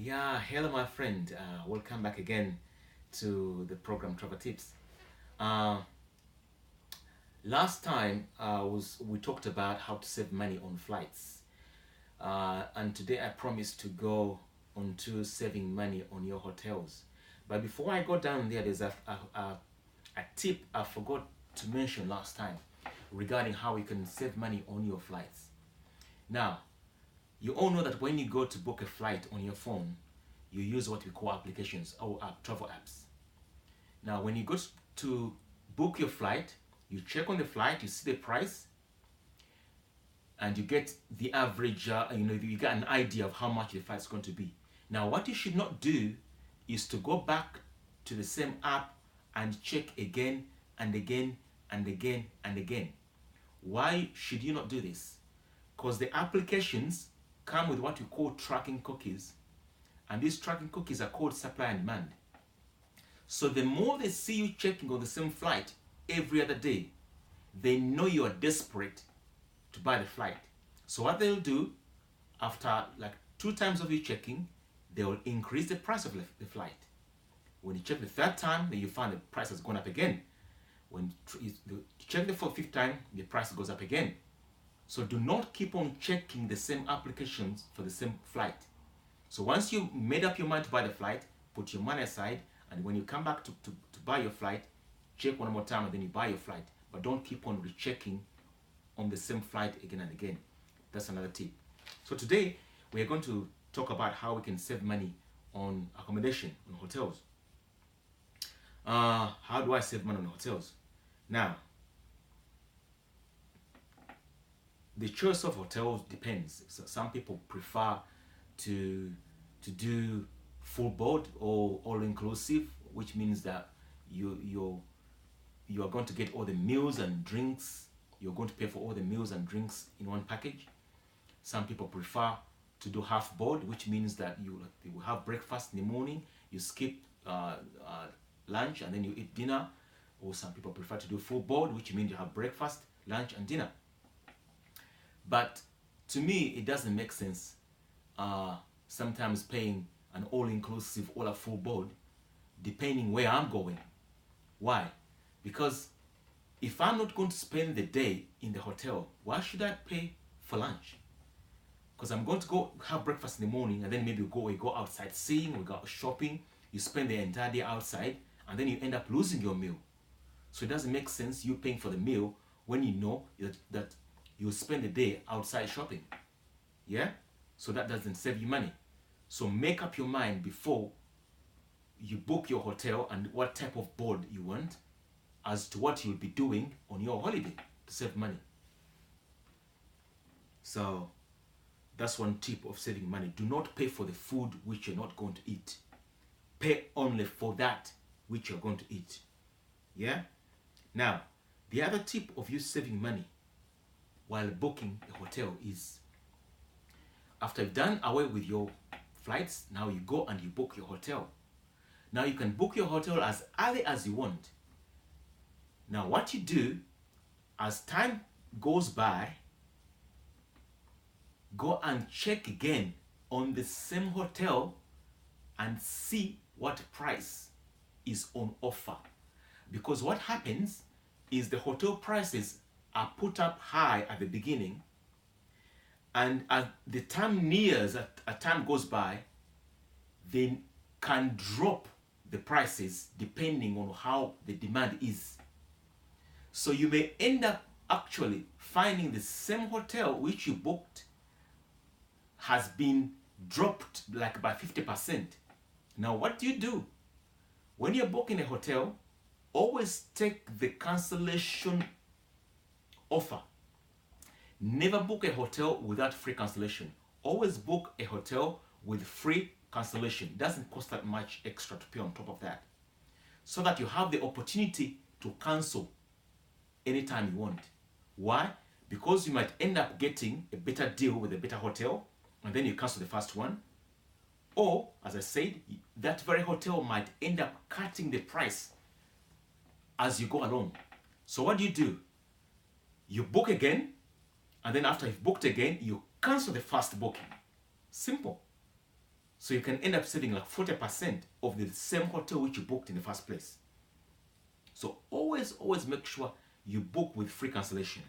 Yeah, hello, my friend. Welcome back again to the program Travel Tips. Uh, Last time we talked about how to save money on flights, and today I promised to go on to saving money on your hotels. But before I go down there, there's a tip I forgot to mention last time regarding how you can save money on your flights. Now, you all know that when you go to book a flight on your phone, you use what we call applications or travel apps. Now, when you go to book your flight, you check on the flight, you see the price, and you get the average, you get an idea of how much the flight is going to be. Now, what you should not do is to go back to the same app and check again and again and again and again. Why should you not do this? Because the applications come with what we call tracking cookies, and these tracking cookies are called supply and demand. So the more they see you checking on the same flight every other day, they know you are desperate to buy the flight. So what they'll do, after like 2 times of you checking, they will increase the price of the flight. When you check the third time, then you find the price has gone up again. When you check the fifth time, the price goes up again. So do not keep on checking the same applications for the same flight. So once you made up your mind to buy the flight, put your money aside, and when you come back to buy your flight, check one more time and then you buy your flight. But don't keep on rechecking on the same flight again and again. That's another tip. So today we are going to talk about how we can save money on accommodation, on hotels. How do I save money on hotels? Now, the choice of hotels depends. So some people prefer to do full board or all inclusive, which means that you are going to get all the meals and drinks. You're going to pay for all the meals and drinks in one package. Some people prefer to do half board, which means that you will have breakfast in the morning, you skip lunch, and then you eat dinner. Or some people prefer to do full board, which means you have breakfast, lunch, and dinner. But to me, it doesn't make sense sometimes paying an all-inclusive or a full board, depending where I'm going. Why? Because if I'm not going to spend the day in the hotel, why should I pay for lunch? Because I'm going to go have breakfast in the morning, and then maybe we go outside seeing, we go out shopping, you spend the entire day outside, and then you end up losing your meal. So it doesn't make sense you paying for the meal when you know that you spend the day outside shopping. Yeah? So that doesn't save you money. So make up your mind before you book your hotel and what type of board you want as to what you'll be doing on your holiday to save money. So that's one tip of saving money. Do not pay for the food which you're not going to eat. Pay only for that which you're going to eat. Yeah? Now, the other tip of you saving money while booking a hotel is, after you've done away with your flights, now you go and you book your hotel. Now you can book your hotel as early as you want. Now what you do, as time goes by, go and check again on the same hotel and see what price is on offer. Because what happens is the hotel prices are put up high at the beginning, and as the time nears, as time goes by, they can drop the prices depending on how the demand is. So you may end up actually finding the same hotel which you booked has been dropped like by 50%. Now what do you do? When you're booking a hotel, always take the cancellation offer. Never book a hotel without free cancellation. Always book a hotel with free cancellation. It doesn't cost that much extra to pay on top of that, so that you have the opportunity to cancel anytime you want. Why? Because you might end up getting a better deal with a better hotel, and then you cancel the first one. Or, as I said, that very hotel might end up cutting the price as you go along. So what do? You book again, and then after you've booked again, you cancel the first booking. Simple. So you can end up saving like 40% of the same hotel which you booked in the first place. So always make sure you book with free cancellation.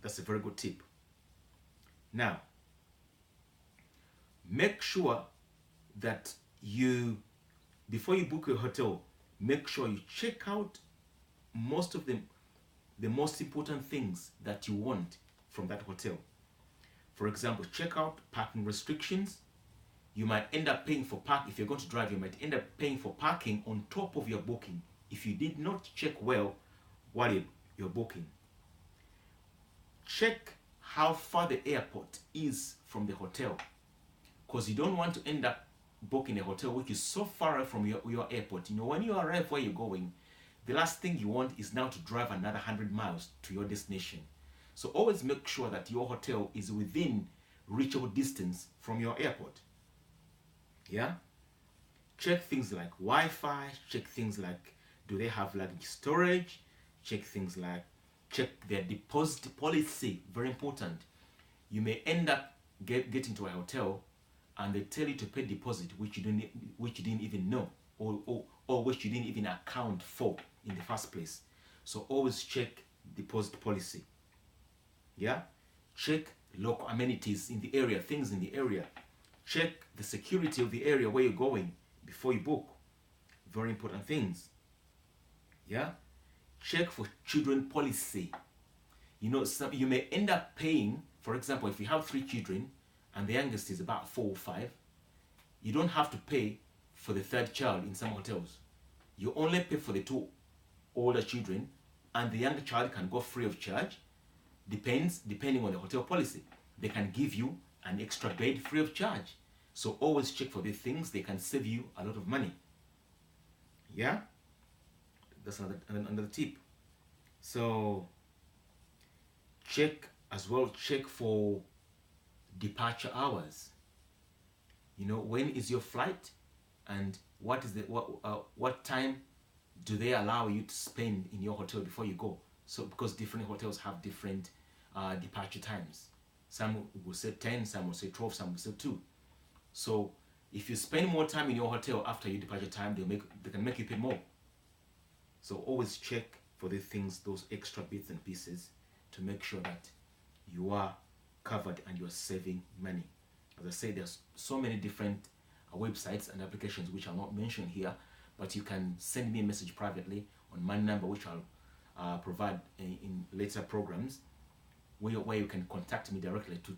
That's a very good tip. Now, make sure that before you book your hotel, make sure you check out most of the most important things that you want from that hotel. For example, check out parking restrictions. You might end up paying for if you're going to drive, you might end up paying for parking on top of your booking if you did not check well while you're booking. Check how far the airport is from the hotel, because you don't want to end up booking a hotel which is so far away from your airport. When you arrive where you're going, the last thing you want is now to drive another 100 miles to your destination. So always make sure that your hotel is within reachable distance from your airport. Yeah? Check things like Wi-Fi, check things like, do they have luggage storage? Check their deposit policy, very important. You may end up getting to a hotel and they tell you to pay deposit which you didn't even know, or which you didn't even account for in the first place. So always check deposit policy. Yeah? Check local amenities in the area, things in the area. Check the security of the area where you're going before you book. Very important things. Yeah? Check for children policy. You may end up paying, for example, if you have 3 children and the youngest is about 4 or 5, you don't have to pay for the 3rd child in some hotels. You only pay for the 2 older children, and the younger child can go free of charge. Depending on the hotel policy. They can give you an extra bed free of charge. So always check for these things. They can save you a lot of money. Yeah? That's another tip. So check for departure hours. When is your flight, and what time do they allow you to spend in your hotel before you go? So because different hotels have different departure times. Some will say 10, some will say 12, some will say 2. So if you spend more time in your hotel after your departure time, they can make you pay more. So always check for these things, those extra bits and pieces, to make sure that you are covered and you are saving money. As I say, there's so many different websites and applications which I'll not mention here, but you can send me a message privately on my number, which I'll provide in later programs, where you can contact me directly to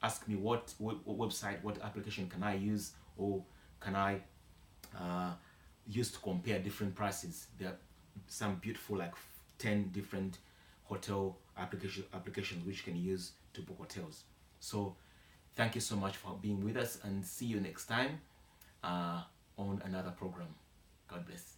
ask me what website, what application can I use, or can I use to compare different prices. There are some beautiful, like 10 different hotel applications which you can use to book hotels. So thank you so much for being with us, and see you next time on another program. God bless.